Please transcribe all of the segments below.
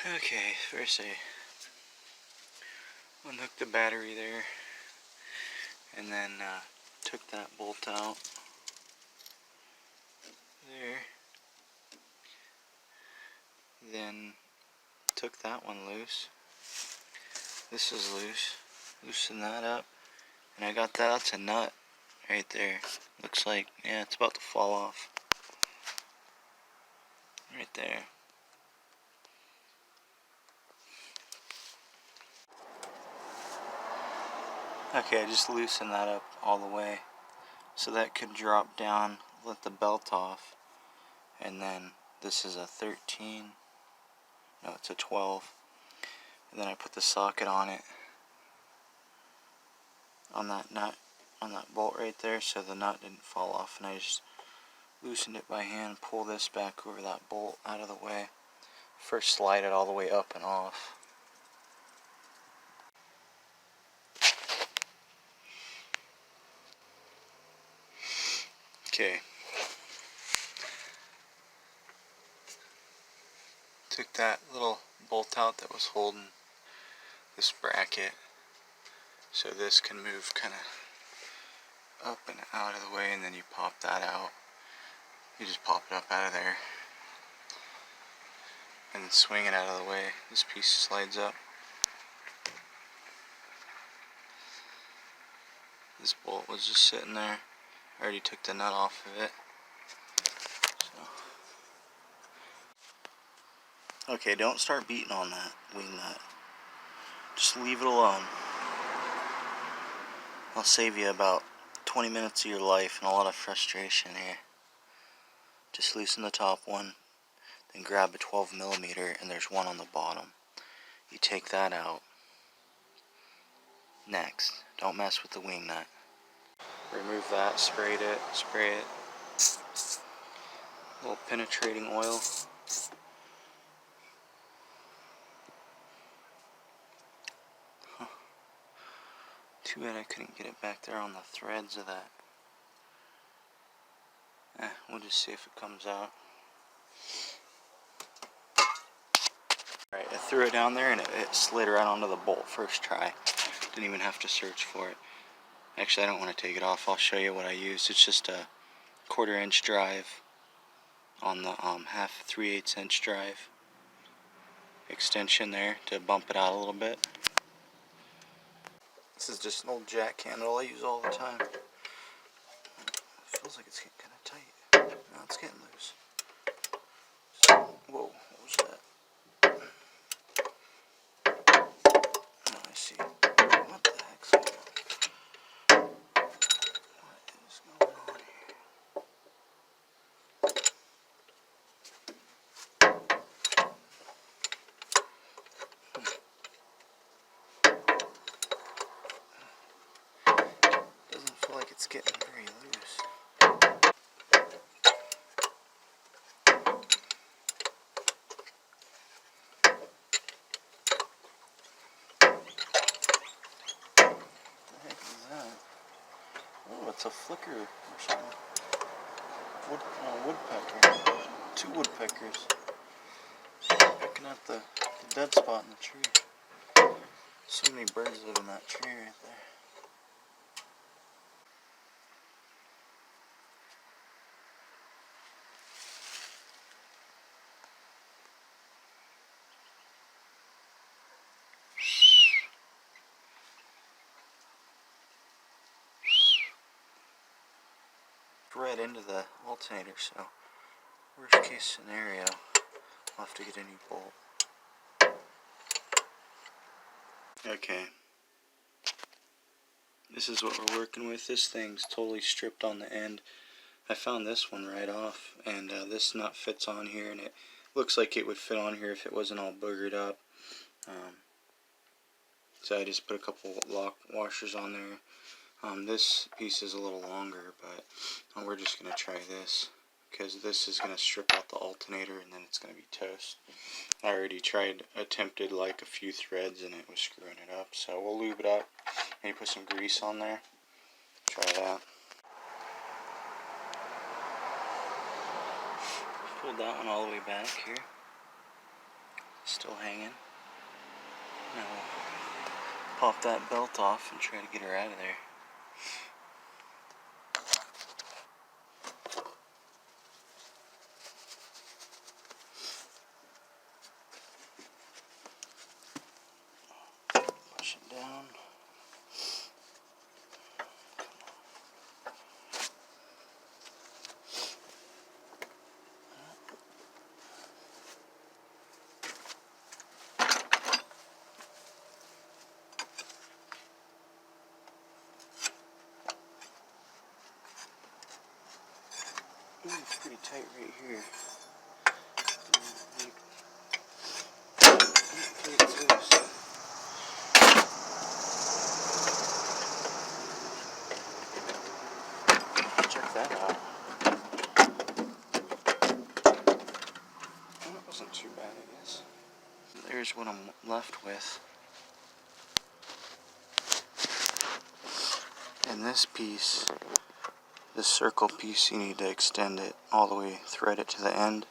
Okay, first I unhooked the battery there, and then took that bolt out there, then took that one loose. This is loose. Loosen that up, and I got that's a nut right there. Looks like, yeah, it's about to fall off. Right there. Okay, I just loosened that up all the way so that could drop down, let the belt off, and then this is a 13, no, it's a 12, and then I put the socket on it, on that nut, on that bolt right there, so the nut didn't fall off, and I just loosened it by hand, pull this back over that bolt out of the way. First slide it all the way up and off. Okay. Took that little bolt out that was holding this bracket, so this can move kind of up and out of the way, and then you pop that out. You just pop it up out of there and swing it out of the way. This piece slides up. This bolt was just sitting there. I already took the nut off of it. So. Okay, don't start beating on that wing nut. Just leave it alone. I'll save you about 20 minutes of your life and a lot of frustration here. Just loosen the top one, then grab a 12mm, and there's one on the bottom. You take that out. Next, don't mess with the wing nut. Remove that, spray it. A little penetrating oil. Huh. Too bad I couldn't get it back there on the threads of that. We'll just see if it comes out. Alright, I threw it down there and it slid right onto the bolt first try. Didn't even have to search for it. Actually, I don't want to take it off. I'll show you what I used. It's just a 1/4 inch drive on the 3/8 inch drive extension there to bump it out a little bit. This is just an old jack handle I use all the time. It feels like it's getting kind of tight. Now it's getting loose. Whoa, what was that? Oh, I see. What the heck's going on? What is going on here? Doesn't feel like it's getting very loose. Oh, it's a flicker or something. Woodpecker. 2 woodpeckers. Picking up the dead spot in the tree. So many birds live in that tree right there. Right into the alternator, so worst case scenario, I'll have to get a new bolt. Okay, this is what we're working with. This thing's totally stripped on the end. I found this one right off, and this nut fits on here, and it looks like it would fit on here if it wasn't all boogered up. So I just put a couple lock washers on there. This piece is a little longer, but we're just going to try this, because this is going to strip out the alternator and then it's going to be toast. I already attempted like a few threads and it was screwing it up, so we'll lube it up. Maybe put some grease on there. Try that. Pulled that one all the way back here. still hanging. Now we'll pop that belt off and try to get her out of there. Push it down. Ooh, it's pretty tight right here. Check that out. Well, that wasn't too bad, I guess. There's what I'm left with. And this piece, this circle piece, you need to extend it all the way, thread it to the end,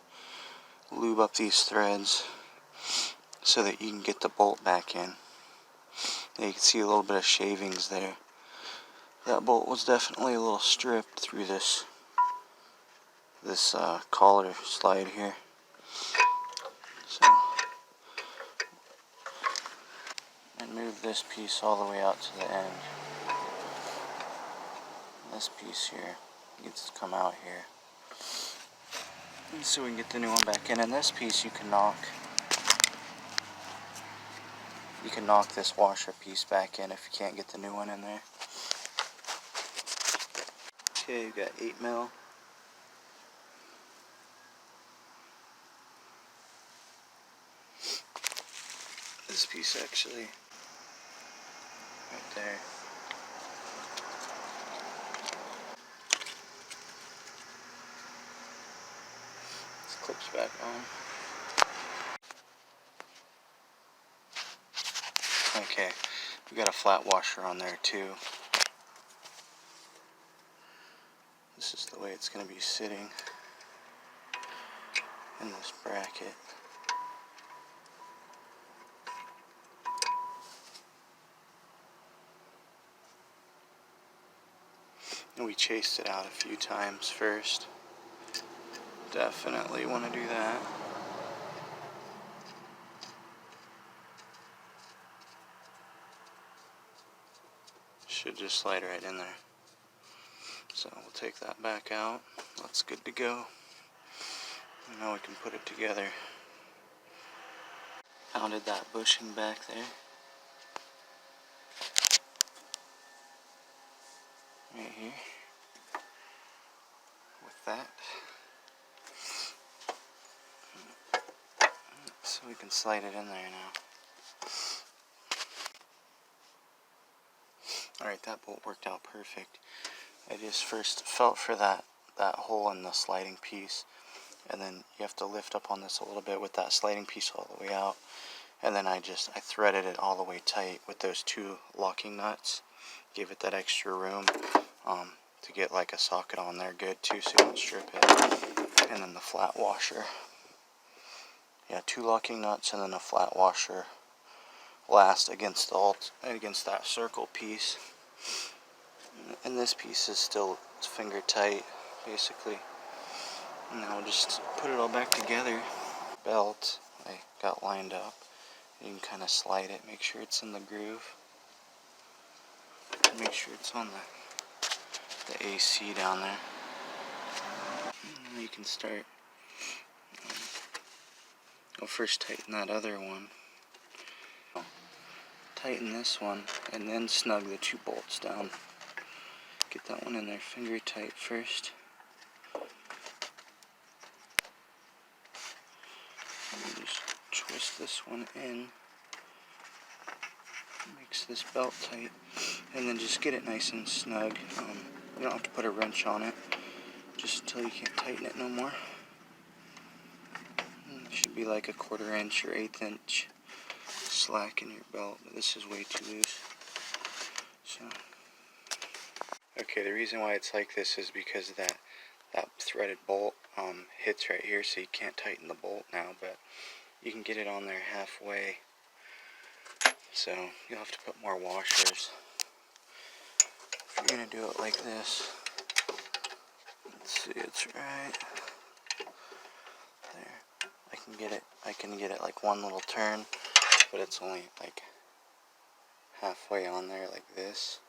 lube up these threads so that you can get the bolt back in. And you can see a little bit of shavings there. That bolt was definitely a little stripped through this collar slide here. So, and move this piece all the way out to the end. This piece here gets to come out here. And so we can get the new one back in. And this piece you can knock. You can knock this washer piece back in if you can't get the new one in there. Okay, you've got 8mm. This piece actually, right there. This clips back on. Okay, we got a flat washer on there too. This is the way it's going to be sitting in this bracket. And we chased it out a few times first. Definitely want to do that. Should just slide right in there. So we'll take that back out. That's good to go. And now we can put it together. Pounded that bushing back there. Right here. With that. So we can slide it in there now. Alright, that bolt worked out perfect. I just first felt for that hole in the sliding piece, and then you have to lift up on this a little bit with that sliding piece all the way out, and then I threaded it all the way tight with those 2 locking nuts. Gave it that extra room to get like a socket on there good too, so you don't strip it. And then the flat washer. Yeah, 2 locking nuts and then a flat washer last against that circle piece. And this piece is still finger tight, basically. And now we'll just put it all back together. Belt I got lined up. You can kind of slide it, make sure it's in the groove. Make sure it's on the AC down there. And then you can start. I'll first tighten that other one. Tighten this one and then snug the 2 bolts down. Get that one in there finger tight first. And just twist this one in. Makes this belt tight. And then just get it nice and snug. You don't have to put a wrench on it. Just until you can't tighten it no more. It should be like a 1/4 inch or 1/8 inch slack in your belt, but this is way too loose. So, okay, the reason why it's like this is because that threaded bolt hits right here, so you can't tighten the bolt now. But you can get it on there halfway. So you'll have to put more washers. If you're going to do it like this, let's see, it's right there. I can get it like one little turn, but it's only like halfway on there like this.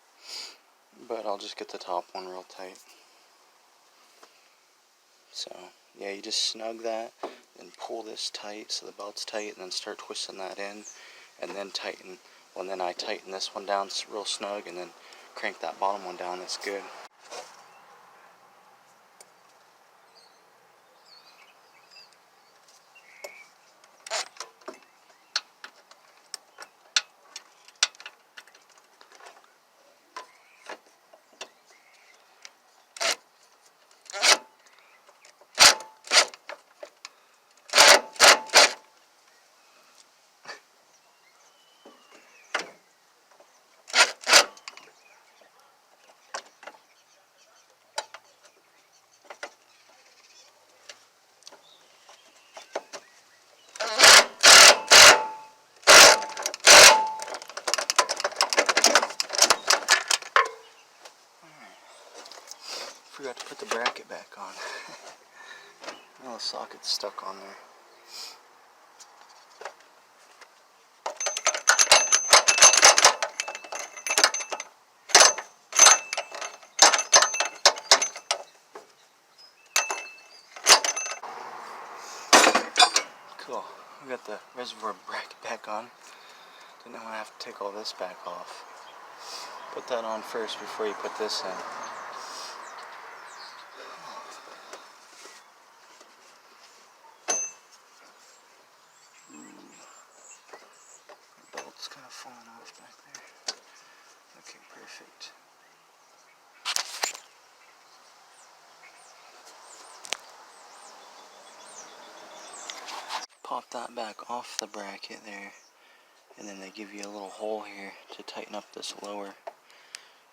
But I'll just get the top one real tight. So yeah, you just snug that and pull this tight so the belt's tight, and then start twisting that in, and then tighten. Well, then I tighten this one down real snug, and then crank that bottom one down. That's good. Forgot to put the bracket back on. Well, the socket's stuck on there. Cool. We got the reservoir bracket back on. Didn't want to have to take all this back off. Put that on first before you put this in. Belt's kind of falling off back there. Okay, perfect. Pop that back off the bracket there, and then they give you a little hole here to tighten up this lower.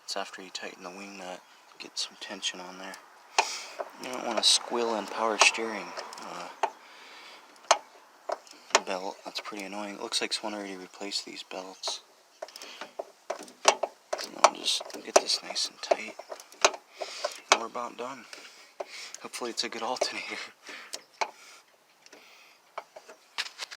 It's after you tighten the wing nut, get some tension on there. You don't want to squill in power steering belt. That's pretty annoying. It looks like someone already replaced these belts. And I'll just get this nice and tight, and we're about done. Hopefully it's a good alternator.